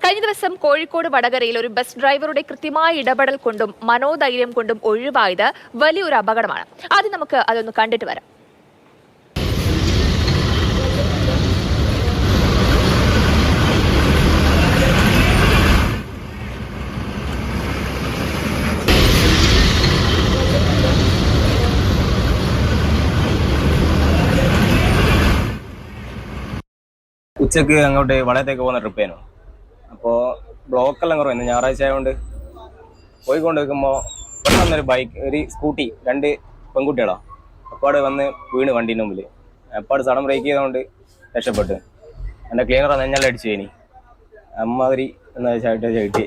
കഴിഞ്ഞ ദിവസം കോഴിക്കോട് വടകരയിൽ ഒരു ബസ് ഡ്രൈവറുടെ കൃത്യമായ ഇടപെടൽ കൊണ്ടും മനോധൈര്യം കൊണ്ടും ഒഴിവായത് വലിയൊരു അപകടമാണ്. ആദ്യം നമുക്ക് അതൊന്ന് കണ്ടിട്ട് വരാം. ഉച്ചക്ക് അങ്ങോട്ട് വളയത്തേക്ക് പോകുന്ന ട്രിപ്പേനു. അപ്പോൾ ബ്ലോക്കെല്ലാം കുറവ്, ഇന്ന് ഞായറാഴ്ച ആയതുകൊണ്ട് പോയിക്കൊണ്ട് നിൽക്കുമ്പോൾ പെട്ടെന്നൊരു ഒരു സ്കൂട്ടി, 2 പെൺകുട്ടികളാണ് അപ്പാട് വന്ന് വീണ് വണ്ടീൻ്റെ മുമ്പിൽ. അപ്പാട് സഡൻ ബ്രേക്ക് ചെയ്തുകൊണ്ട് രക്ഷപ്പെട്ടു. എൻ്റെ ക്ലീനറാണ് നെഞ്ഞെല്ലാം അടിച്ചു കഴിഞ്ഞു. അമ്മാതിരി എന്നാ ചവിട്ടി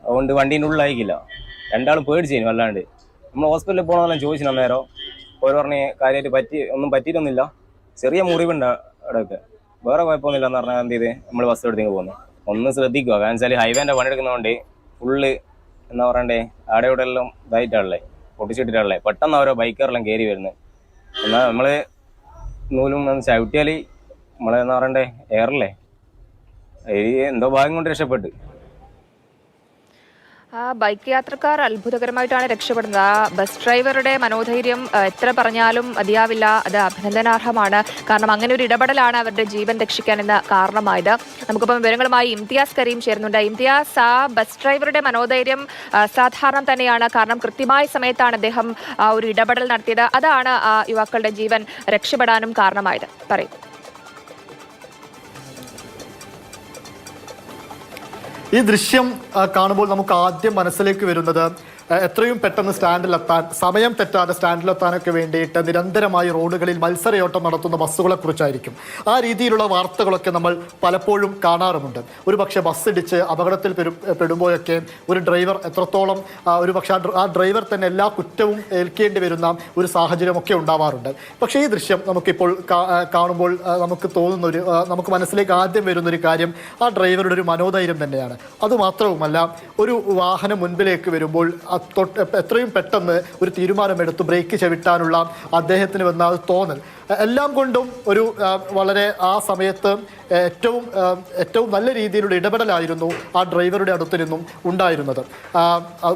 അതുകൊണ്ട് വണ്ടീൻ്റെ ഉള്ളിലായിക്കില്ല. 2 ആളും പേടിച്ചു കഴിഞ്ഞു വല്ലാണ്ട്. നമ്മൾ ഹോസ്പിറ്റലിൽ പോകണമെന്നെല്ലാം ചോദിച്ചു അന്നേരം ഓരോ പറഞ്ഞ് കാര്യമായിട്ട് ഒന്നും പറ്റിയിട്ടൊന്നുമില്ല, ചെറിയ മുറിവുണ്ട് അവിടെയൊക്കെ, വേറെ കുഴപ്പമൊന്നുമില്ല എന്ന് പറഞ്ഞാൽ എന്ത് ചെയ്ത് നമ്മൾ ബസ് എടുത്തേക്ക് പോകുന്നു. ഒന്ന് ശ്രദ്ധിക്കുക, കാരണം വെച്ചാൽ ഹൈവേൻ്റെ പണിയെടുക്കുന്നതുകൊണ്ട് ഫുള്ള് എന്താ പറയണ്ടേ, അവിടെ ഇവിടെ എല്ലാം ഇതായിട്ടാണല്ലേ, പൊട്ടിച്ചിട്ടിട്ടാണല്ലേ, പെട്ടെന്ന് ഓരോ ബൈക്കറെല്ലാം കയറി വരുന്നത്. എന്നാൽ നമ്മൾ നൂലും ചവിട്ടിയാൽ നമ്മളെന്താ പറയണ്ടേ, എയറല്ലേ, എന്തോ ഭാഗ്യം കൊണ്ട് രക്ഷപ്പെട്ട്. ആ ബൈക്ക് യാത്രക്കാർ അത്ഭുതകരമായിട്ടാണ് രക്ഷപ്പെടുന്നത്. ആ ബസ് ഡ്രൈവറുടെ മനോധൈര്യം എത്ര പറഞ്ഞാലും മതിയാവില്ല. അത് അഭിനന്ദനാർഹമാണ്. കാരണം അങ്ങനെ ഒരു ഇടപെടലാണ് അവരുടെ ജീവൻ രക്ഷിക്കാനെന്ന് കാരണമായത്. നമുക്കിപ്പം വിവരങ്ങളുമായി ഇംതിയാസ് കരീം ചേരുന്നുണ്ട്. ഇംതിയാസ്, ആ ബസ് ഡ്രൈവറുടെ മനോധൈര്യം സാധാരണ തന്നെയാണ്. കാരണം കൃത്യമായ സമയത്താണ് അദ്ദേഹം ഒരു ഇടപെടൽ നടത്തിയത്. അതാണ് ആ യുവാക്കളുടെ ജീവൻ രക്ഷപ്പെടാനും കാരണമായത്. പറയും. ഈ ദൃശ്യം കാണുമ്പോൾ നമുക്ക് ആദ്യം മനസ്സിലേക്ക് വരുന്നത് എത്രയും പെട്ടെന്ന് സ്റ്റാൻഡിലെത്താൻ, സമയം തെറ്റാതെ സ്റ്റാൻഡിലെത്താനൊക്കെ വേണ്ടിയിട്ട് നിരന്തരമായി റോഡുകളിൽ മത്സരയോട്ടം നടത്തുന്ന ബസ്സുകളെ കുറിച്ചായിരിക്കും. ആ രീതിയിലുള്ള വാർത്തകളൊക്കെ നമ്മൾ പലപ്പോഴും കാണാറുമുണ്ട്. ഒരു പക്ഷേ ബസ് ഇടിച്ച് അപകടത്തിൽ പെടുമ്പോഴൊക്കെ ഒരു ഡ്രൈവർ എത്രത്തോളം ഒരു പക്ഷേ ആ ഡ്രൈവർ തന്നെ എല്ലാ കുറ്റവും ഏൽക്കേണ്ടി വരുന്ന ഒരു സാഹചര്യമൊക്കെ ഉണ്ടാവാറുണ്ട്. പക്ഷേ ഈ ദൃശ്യം നമുക്കിപ്പോൾ കാണുമ്പോൾ നമുക്ക് മനസ്സിലേക്ക് ആദ്യം വരുന്നൊരു കാര്യം ആ ഡ്രൈവറുടെ ഒരു മനോധൈര്യം തന്നെയാണ്. അതുമാത്രവുമല്ല, ഒരു വാഹനം മുൻപിലേക്ക് വരുമ്പോൾ എത്രയും പെട്ടെന്ന് ഒരു തീരുമാനമെടുത്ത് ബ്രേക്ക് ചവിട്ടാനുള്ള അദ്ദേഹത്തിന് വന്ന തോന്നൽ എല്ലാം കൊണ്ടും ഒരു വളരെ ആ സമയത്ത് ഏറ്റവും നല്ല രീതിയിലുള്ള ഇടപെടലായിരുന്നു ആ ഡ്രൈവറുടെ അടുത്ത് നിന്നും ഉണ്ടായിരുന്നത്.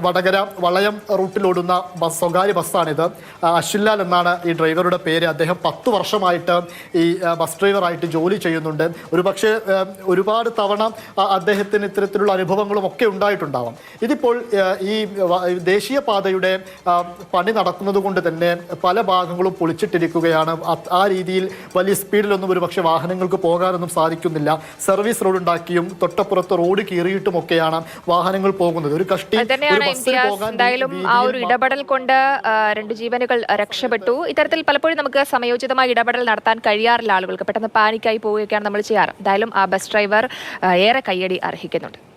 വടകര വളയം റൂട്ടിലോടുന്ന സ്വകാര്യ ബസ്സാണിത്. അശ്വിൻലാൽ എന്നാണ് ഈ ഡ്രൈവറുടെ പേര്. അദ്ദേഹം 10 വർഷമായിട്ട് ഈ ബസ് ഡ്രൈവറായിട്ട് ജോലി ചെയ്യുന്നുണ്ട്. ഒരുപക്ഷെ ഒരുപാട് തവണ അദ്ദേഹത്തിന് ഇത്തരത്തിലുള്ള അനുഭവങ്ങളും ഒക്കെ ഉണ്ടായിട്ടുണ്ടാവാം. ഇതിപ്പോൾ ഈ ദേശീയപാതയുടെ പണി നടക്കുന്നത് കൊണ്ട് തന്നെ പല ഭാഗങ്ങളും പൊളിച്ചിട്ടിരിക്കുകയാണ്. ആ രീതിയിൽ വലിയ സ്പീഡിലൊന്നും ഒരു പക്ഷേ വാഹനങ്ങൾക്ക് പോകാനൊന്നും സാധിക്കുന്നില്ല. സർവീസ് റോഡ് ഉണ്ടാക്കിയും തൊട്ടപ്പുറത്ത് റോഡ് കീറിയിട്ടുമൊക്കെയാണ് വാഹനങ്ങൾ പോകുന്നത്. ഒരു കഷ്ടി എന്തായാലും ആ ഒരു ഇടപെടൽ കൊണ്ട് 2 ജീവനുകൾ രക്ഷപ്പെട്ടു. ഇത്തരത്തിൽ പലപ്പോഴും നമുക്ക് സമയോചിതമായി ഇടപെടൽ നടത്താൻ കഴിയാറില്ല. ആളുകൾക്ക് പെട്ടെന്ന് പാനിക്കായി പോവുകയൊക്കെയാണ് നമ്മൾ ചെയ്യാറ്. എന്തായാലും ആ ബസ് ഡ്രൈവർ ഏറെ കയ്യടി അർഹിക്കുന്നുണ്ട്.